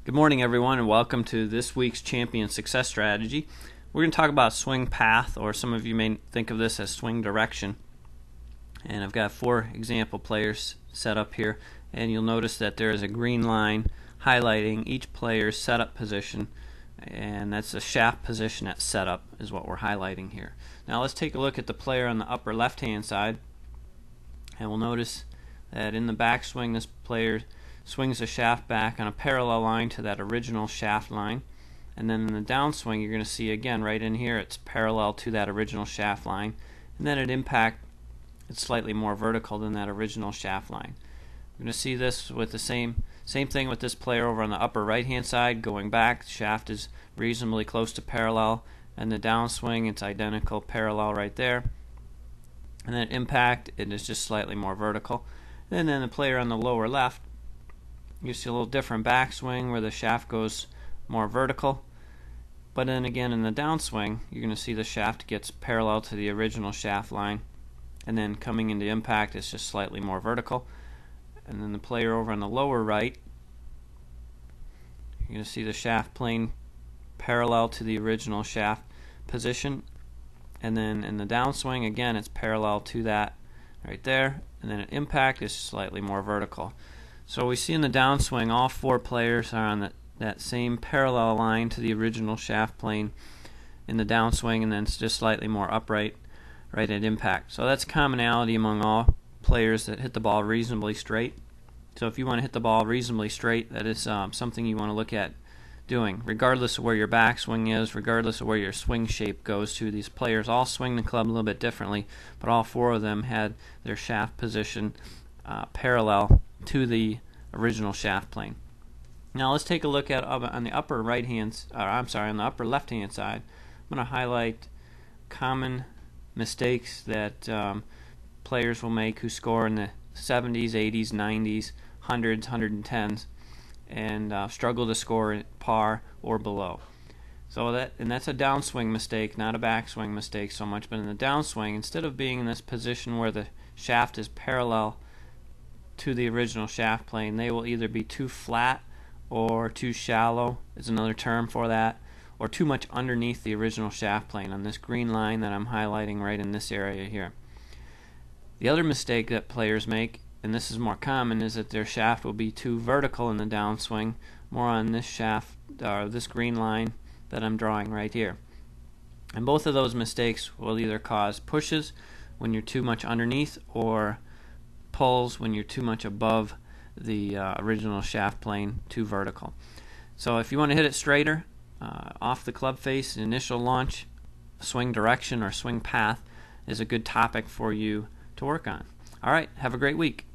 Good morning, everyone, and welcome to this week's Champion Success Strategy. We're going to talk about swing path, or some of you may think of this as swing direction. And I've got 4 example players set up here, and you'll notice that there is a green line highlighting each player's setup position, and that's the shaft position at setup is what we're highlighting here. Now let's take a look at the player on the upper left-hand side, and we'll notice that in the backswing this player swings the shaft back on a parallel line to that original shaft line, and then in the downswing you're going to see again right in here it's parallel to that original shaft line, and then at impact it's slightly more vertical than that original shaft line. We're going to see this with the same thing with this player over on the upper right hand side. Going back, the shaft is reasonably close to parallel, and the downswing it's identical parallel right there, and then at impact it is just slightly more vertical. And then the player on the lower left, you see a little different backswing where the shaft goes more vertical, but then again in the downswing you're going to see the shaft gets parallel to the original shaft line, and then coming into impact it's just slightly more vertical. And then the player over on the lower right, you're going to see the shaft plane parallel to the original shaft position, and then in the downswing again it's parallel to that right there, and then at impact it's slightly more vertical. So we see in the downswing all 4 players are on that same parallel line to the original shaft plane in the downswing, and then it's just slightly more upright right at impact. So that's commonality among all players that hit the ball reasonably straight. So if you want to hit the ball reasonably straight, that is something you want to look at doing. Regardless of where your backswing is, regardless of where your swing shape goes to, these players all swing the club a little bit differently, but all 4 of them had their shaft position parallel to the original shaft plane. Now let's take a look at on the upper on the upper left hand side. I'm going to highlight common mistakes that players will make who score in the 70s, 80s, 90s, 100s, 110s, and struggle to score at par or below. So that's a downswing mistake, not a backswing mistake so much. But in the downswing, instead of being in this position where the shaft is parallel to the original shaft plane, they will either be too flat or too shallow is another term for that, or too much underneath the original shaft plane on this green line that I'm highlighting right in this area here. The other mistake that players make, and this is more common, is that their shaft will be too vertical in the downswing, more on this shaft or this green line that I'm drawing right here. And both of those mistakes will either cause pushes when you're too much underneath, or pulls when you're too much above the original shaft plane, too vertical. So if you want to hit it straighter, off the club face, initial launch, swing direction or swing path is a good topic for you to work on. Alright, have a great week.